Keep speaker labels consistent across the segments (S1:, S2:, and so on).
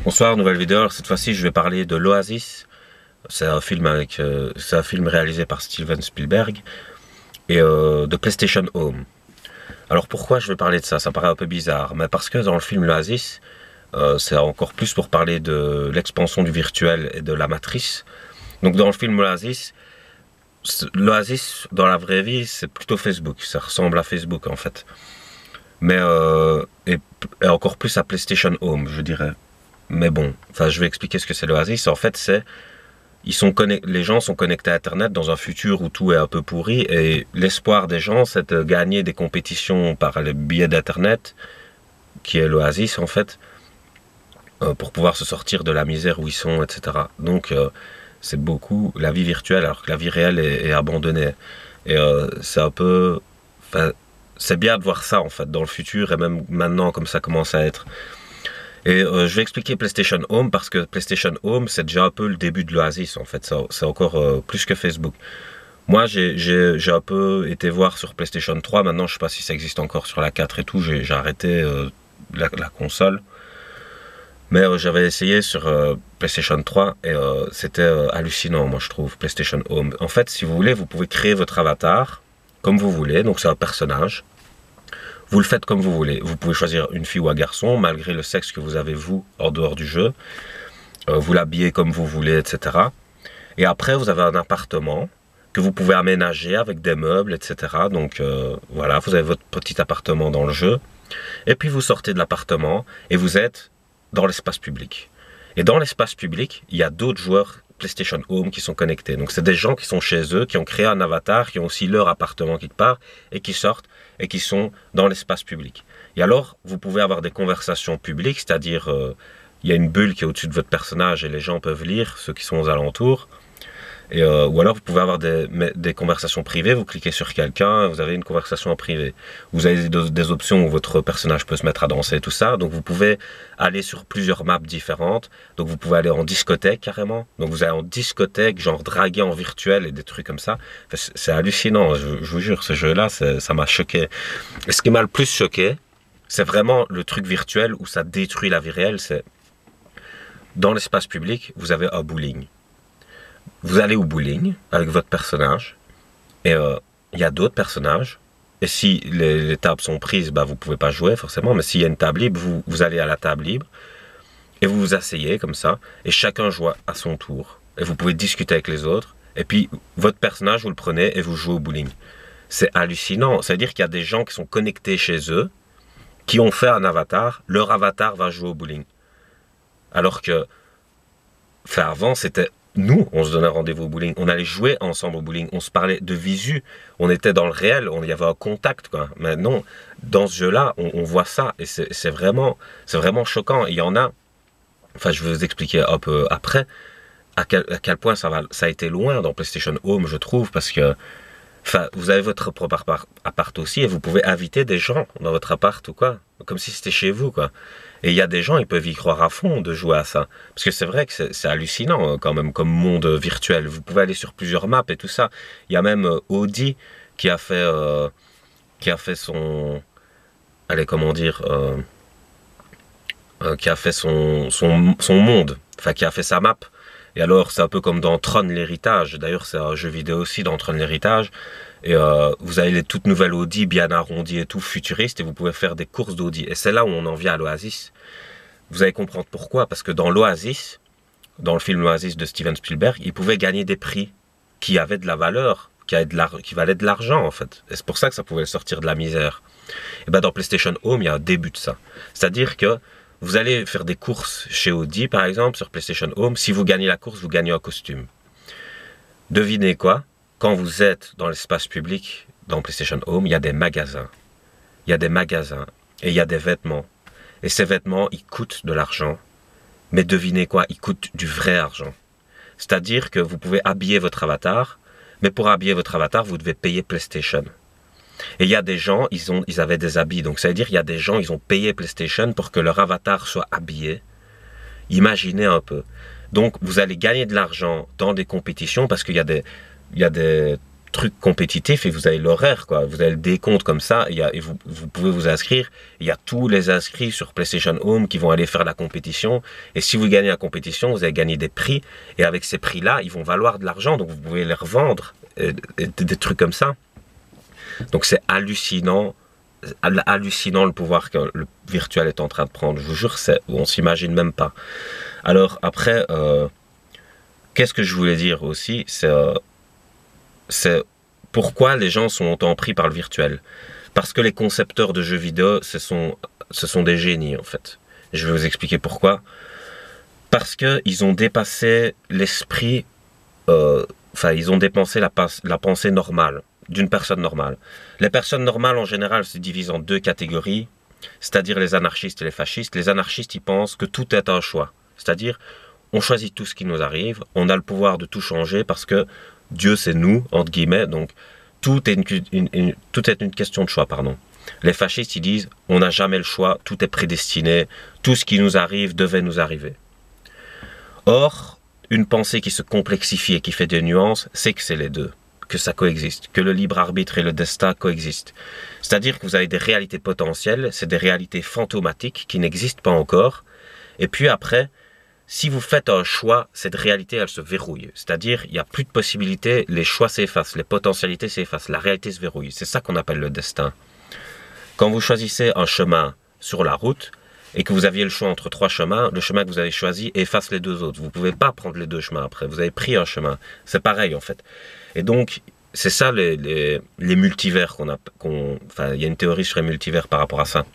S1: Bonsoir, nouvelle vidéo. Alors, cette fois-ci, je vais parler de l'Oasis. C'est un film réalisé par Steven Spielberg et de PlayStation Home. Alors pourquoi je vais parler de ça? Ça paraît un peu bizarre, mais parce que dans le film l'Oasis, c'est encore plus pour parler de l'expansion du virtuel et de la matrice. Donc dans le film l'Oasis dans la vraie vie, c'est plutôt Facebook. Ça ressemble à Facebook en fait, mais et encore plus à PlayStation Home, je dirais. Mais bon, enfin, je vais expliquer ce que c'est l'Oasis. En fait, les gens sont connectés à Internet dans un futur où tout est un peu pourri et l'espoir des gens, c'est de gagner des compétitions par le biais d'Internet, qui est l'Oasis en fait, pour pouvoir se sortir de la misère où ils sont, etc. Donc, c'est beaucoup la vie virtuelle alors que la vie réelle est abandonnée. Et c'est un peu... Enfin, c'est bien de voir ça en fait dans le futur et même maintenant comme ça commence à être. Et je vais expliquer PlayStation Home parce que PlayStation Home, c'est déjà un peu le début de l'Oasis en fait. C'est encore plus que Facebook. Moi, j'ai un peu été voir sur PlayStation 3. Maintenant, je sais pas si ça existe encore sur la 4 et tout. J'ai arrêté la console. Mais j'avais essayé sur PlayStation 3 et c'était hallucinant, moi je trouve, PlayStation Home. En fait, si vous voulez, vous pouvez créer votre avatar comme vous voulez. Donc c'est un personnage. Vous le faites comme vous voulez. Vous pouvez choisir une fille ou un garçon, malgré le sexe que vous avez, vous, en dehors du jeu. Vous l'habillez comme vous voulez, etc. Et après, vous avez un appartement que vous pouvez aménager avec des meubles, etc. Donc, voilà, vous avez votre petit appartement dans le jeu. Et puis, vous sortez de l'appartement et vous êtes dans l'espace public. Et dans l'espace public, il y a d'autres joueurs PlayStation Home qui sont connectés. Donc, c'est des gens qui sont chez eux, qui ont créé un avatar, qui ont aussi leur appartement quelque part, et qui sortent et qui sont dans l'espace public. Et alors, vous pouvez avoir des conversations publiques, c'est-à-dire, il y a une bulle qui est au-dessus de votre personnage et les gens peuvent lire, ceux qui sont aux alentours. Et, ou alors, vous pouvez avoir des conversations privées, vous cliquez sur quelqu'un, vous avez une conversation en privé. Vous avez des options où votre personnage peut se mettre à danser, tout ça. Donc, vous pouvez aller sur plusieurs maps différentes. Donc, vous pouvez aller en discothèque, carrément. Donc, vous allez en discothèque, genre draguer en virtuel et des trucs comme ça. Enfin, c'est hallucinant, je vous jure, ce jeu-là, ça m'a choqué. Et ce qui m'a le plus choqué, c'est vraiment le truc virtuel où ça détruit la vie réelle. C'est dans l'espace public, vous avez un bowling. Vous allez au bowling avec votre personnage et il y a d'autres personnages. Et si les tables sont prises, bah, vous ne pouvez pas jouer forcément. Mais s'il y a une table libre, vous allez à la table libre et vous vous asseyez comme ça. Et chacun joue à son tour. Et vous pouvez discuter avec les autres. Et puis votre personnage, vous le prenez et vous jouez au bowling. C'est hallucinant. C'est-à-dire qu'il y a des gens qui sont connectés chez eux, qui ont fait un avatar. Leur avatar va jouer au bowling. Alors que, enfin, avant, c'était... Nous, on se donnait rendez-vous au bowling, on allait jouer ensemble au bowling, on se parlait de visu, on était dans le réel, il y avait un contact, quoi. Mais non, dans ce jeu-là, on voit ça, et c'est vraiment choquant. Il y en a, enfin je vais vous expliquer un peu après, à quel point ça a été loin dans PlayStation Home, je trouve, parce que enfin, vous avez votre propre appart aussi et vous pouvez inviter des gens dans votre appart ou quoi, comme si c'était chez vous, quoi. Et il y a des gens, ils peuvent y croire à fond de jouer à ça. Parce que c'est vrai que c'est hallucinant quand même comme monde virtuel. Vous pouvez aller sur plusieurs maps et tout ça. Il y a même Audi qui a fait son... Allez, comment dire qui a fait son monde. Enfin, qui a fait sa map. Et alors, c'est un peu comme dans Tron l'héritage. D'ailleurs, c'est un jeu vidéo aussi dans Tron l'héritage. Et vous avez les toutes nouvelles Audi bien arrondies et tout, futuristes, et vous pouvez faire des courses d'Audi. Et c'est là où on en vient à l'Oasis. Vous allez comprendre pourquoi. Parce que dans l'Oasis, dans le film l'Oasis de Steven Spielberg, il pouvait gagner des prix qui avaient de la valeur, qui valaient de l'argent en fait. Et c'est pour ça que ça pouvait sortir de la misère. Et ben dans PlayStation Home, il y a un début de ça. C'est-à-dire que vous allez faire des courses chez Audi, par exemple, sur PlayStation Home. Si vous gagnez la course, vous gagnez un costume. Devinez quoi? Quand vous êtes dans l'espace public, dans PlayStation Home, il y a des magasins. Il y a des magasins et il y a des vêtements. Et ces vêtements, ils coûtent de l'argent. Mais devinez quoi? Ils coûtent du vrai argent. C'est-à-dire que vous pouvez habiller votre avatar, mais pour habiller votre avatar, vous devez payer PlayStation. Et il y a des gens, ils avaient des habits. Donc ça veut dire qu'il y a des gens, ils ont payé PlayStation pour que leur avatar soit habillé. Imaginez un peu. Donc vous allez gagner de l'argent dans des compétitions parce qu'il y a des truc compétitif et vous avez l'horaire, quoi. Vous avez le décompte comme ça et vous pouvez vous inscrire. Il y a tous les inscrits sur PlayStation Home qui vont aller faire la compétition. Et si vous gagnez la compétition, vous allez gagner des prix. Et avec ces prix-là, ils vont valoir de l'argent. Donc vous pouvez les revendre. Et des trucs comme ça. Donc c'est hallucinant. Hallucinant le pouvoir que le virtuel est en train de prendre. Je vous jure, on s'imagine même pas. Alors après, qu'est-ce que je voulais dire aussi, c'est pourquoi les gens sont autant pris par le virtuel. Parce que les concepteurs de jeux vidéo, ce sont des génies en fait. Je vais vous expliquer pourquoi. Parce qu'ils ont dépassé l'esprit, ils ont dépassé la pensée normale d'une personne normale. Les personnes normales en général se divisent en deux catégories, c'est-à-dire les anarchistes et les fascistes. Les anarchistes, ils pensent que tout est un choix. C'est-à-dire, on choisit tout ce qui nous arrive, on a le pouvoir de tout changer parce que Dieu c'est nous, entre guillemets, donc tout est une question de choix, pardon. Les fascistes, ils disent, on n'a jamais le choix, tout est prédestiné, tout ce qui nous arrive devait nous arriver. Or, une pensée qui se complexifie et qui fait des nuances, c'est que c'est les deux, que ça coexiste, que le libre arbitre et le destin coexistent. C'est-à-dire que vous avez des réalités potentielles, c'est des réalités fantomatiques qui n'existent pas encore, et puis après, si vous faites un choix, cette réalité, elle se verrouille. C'est-à-dire, il n'y a plus de possibilités, les choix s'effacent, les potentialités s'effacent, la réalité se verrouille. C'est ça qu'on appelle le destin. Quand vous choisissez un chemin sur la route, et que vous aviez le choix entre trois chemins, le chemin que vous avez choisi efface les deux autres. Vous ne pouvez pas prendre les deux chemins après, vous avez pris un chemin. C'est pareil en fait. Et donc, c'est ça les multivers enfin, il y a une théorie sur les multivers par rapport à ça.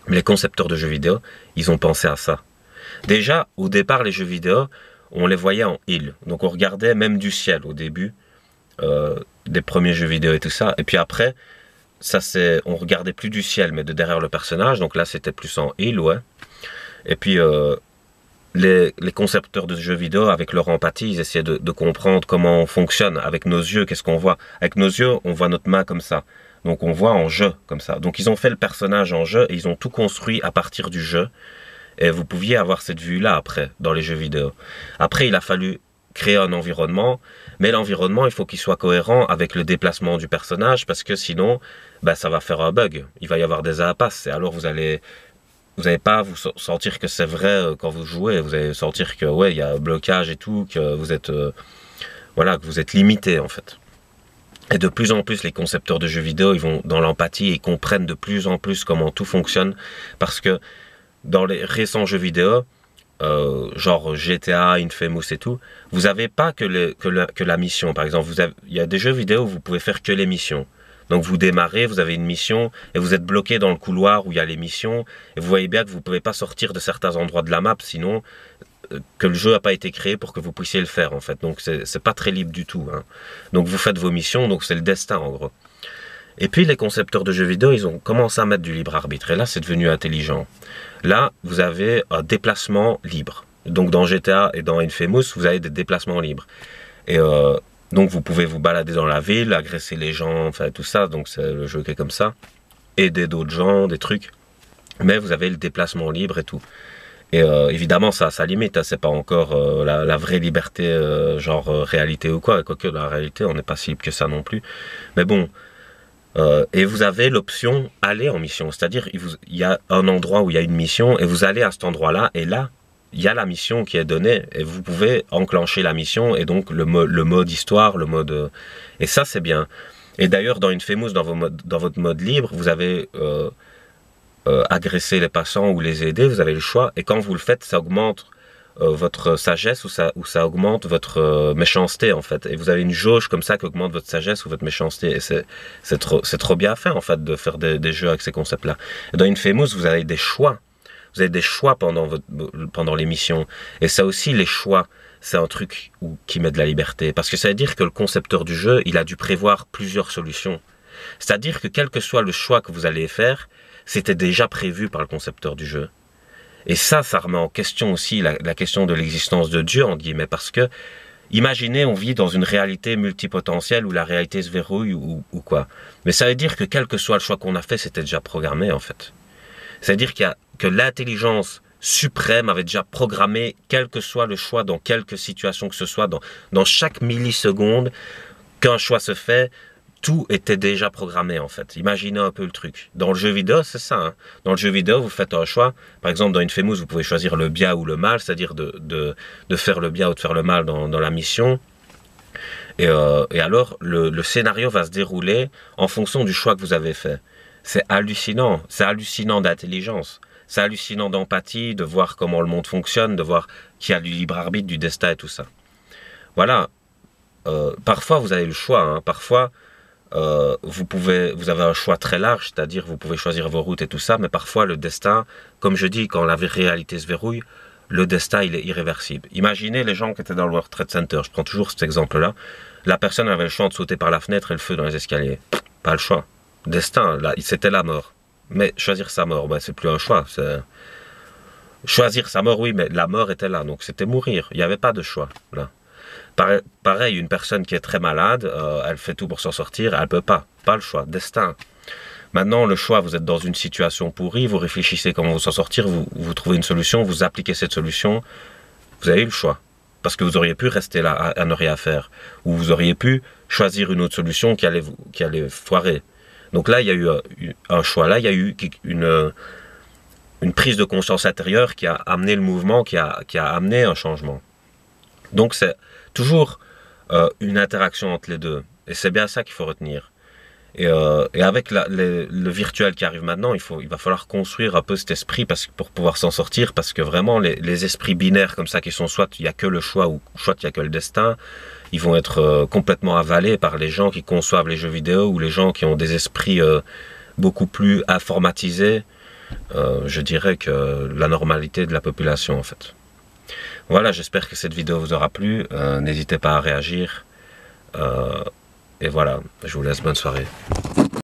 S1: Mais les concepteurs de jeux vidéo, ils ont pensé à ça. Déjà, au départ, les jeux vidéo, on les voyait en île. Donc on regardait même du ciel au début, des premiers jeux vidéo et tout ça. Et puis après, on regardait plus du ciel, mais de derrière le personnage. Donc là, c'était plus en île, ouais. Et puis, les concepteurs de jeux vidéo, avec leur empathie, ils essayaient de comprendre comment on fonctionne. Avec nos yeux, qu'est-ce qu'on voit? Avec nos yeux, on voit notre main comme ça. Donc on voit en jeu, comme ça. Donc ils ont fait le personnage en jeu et ils ont tout construit à partir du jeu. Et vous pouviez avoir cette vue-là après, dans les jeux vidéo. Après, il a fallu créer un environnement, mais l'environnement, il faut qu'il soit cohérent avec le déplacement du personnage, parce que sinon, ça va faire un bug. Il va y avoir des impasses, et alors vous n'allez pas vous sentir que c'est vrai quand vous jouez, vous allez sentir que, ouais, il y a un blocage et tout, que vous êtes, que vous êtes limité, en fait. Et de plus en plus, les concepteurs de jeux vidéo, ils vont dans l'empathie et ils comprennent de plus en plus comment tout fonctionne, parce que dans les récents jeux vidéo, genre GTA, Infamous et tout, vous n'avez pas que la mission. Par exemple, il y a des jeux vidéo où vous pouvez faire que les missions. Donc vous démarrez, vous avez une mission et vous êtes bloqué dans le couloir où il y a les missions et vous voyez bien que vous ne pouvez pas sortir de certains endroits de la map, sinon que le jeu n'a pas été créé pour que vous puissiez le faire en fait. Donc c'est pas très libre du tout, hein. Donc vous faites vos missions, donc c'est le destin en gros. Et puis les concepteurs de jeux vidéo, ils ont commencé à mettre du libre arbitre. Et là, c'est devenu intelligent. Là, vous avez un déplacement libre. Donc dans GTA et dans Infamous, vous avez des déplacements libres. Et donc vous pouvez vous balader dans la ville, agresser les gens, enfin tout ça. Donc c'est le jeu qui est comme ça. Aider d'autres gens, des trucs. Mais vous avez le déplacement libre et tout. Et évidemment, ça a sa limite. Hein. C'est pas encore la vraie liberté, réalité ou quoi. Quoique dans la réalité, on n'est pas si libre que ça non plus. Mais bon... et vous avez l'option aller en mission, c'est-à-dire il y a un endroit où il y a une mission et vous allez à cet endroit-là et là il y a la mission qui est donnée et vous pouvez enclencher la mission et donc le mode histoire, le mode et ça c'est bien. Et d'ailleurs dans Infamous, dans votre mode libre, vous avez agresser les passants ou les aider, vous avez le choix et quand vous le faites, ça augmente votre sagesse ou ça augmente votre méchanceté en fait. Et vous avez une jauge comme ça qui augmente votre sagesse ou votre méchanceté. Et c'est trop bien fait en fait de faire des jeux avec ces concepts-là. Et dans Infamous, vous avez des choix. Vous avez des choix pendant les missions. Et ça aussi, les choix, c'est un truc qui met de la liberté. Parce que ça veut dire que le concepteur du jeu, il a dû prévoir plusieurs solutions. C'est-à-dire que quel que soit le choix que vous allez faire, c'était déjà prévu par le concepteur du jeu. Et ça remet en question aussi la question de l'existence de Dieu, entre guillemets, parce que, imaginez, on vit dans une réalité multipotentielle où la réalité se verrouille ou quoi. Mais ça veut dire que quel que soit le choix qu'on a fait, c'était déjà programmé, en fait. C'est-à-dire que l'intelligence suprême avait déjà programmé, quel que soit le choix, dans quelque situation que ce soit, dans chaque milliseconde, qu'un choix se fait, tout était déjà programmé en fait. Imaginez un peu le truc. Dans le jeu vidéo, c'est ça. Hein. Dans le jeu vidéo, vous faites un choix. Par exemple, dans Infamous, vous pouvez choisir le bien ou le mal, c'est-à-dire de faire le bien ou de faire le mal dans la mission. Et alors, le scénario va se dérouler en fonction du choix que vous avez fait. C'est hallucinant d'intelligence. C'est hallucinant d'empathie, de voir comment le monde fonctionne, de voir qu'il y a du libre arbitre, du destin et tout ça. Voilà. Parfois, vous avez le choix. Hein. Parfois, vous avez un choix très large, c'est-à-dire vous pouvez choisir vos routes et tout ça, mais parfois le destin, comme je dis, quand la réalité se verrouille, le destin, il est irréversible. Imaginez les gens qui étaient dans le World Trade Center, je prends toujours cet exemple-là, la personne avait le choix de sauter par la fenêtre et le feu dans les escaliers. Pas le choix. Destin, là, c'était la mort. Mais choisir sa mort, ben, c'est plus un choix. Choisir sa mort, oui, mais la mort était là, donc c'était mourir. Il n'y avait pas de choix, là. Pareil, une personne qui est très malade, elle fait tout pour s'en sortir, elle ne peut pas. Pas le choix, destin. Maintenant, le choix, vous êtes dans une situation pourrie, vous réfléchissez comment vous s'en sortir, vous trouvez une solution, vous appliquez cette solution, vous avez eu le choix. Parce que vous auriez pu rester là à ne rien faire. Ou vous auriez pu choisir une autre solution qui allait foirer. Donc là, il y a eu un choix. Là, il y a eu une prise de conscience intérieure qui a amené le mouvement, qui a amené un changement. Donc c'est toujours une interaction entre les deux. Et c'est bien ça qu'il faut retenir. Et avec le virtuel qui arrive maintenant, il va falloir construire un peu cet esprit pour pouvoir s'en sortir, parce que vraiment les esprits binaires comme ça qui sont soit il n'y a que le choix ou soit il n'y a que le destin, ils vont être complètement avalés par les gens qui conçoivent les jeux vidéo ou les gens qui ont des esprits beaucoup plus informatisés, je dirais, que la normalité de la population en fait. Voilà, j'espère que cette vidéo vous aura plu. N'hésitez pas à réagir. Et voilà, je vous laisse, bonne soirée.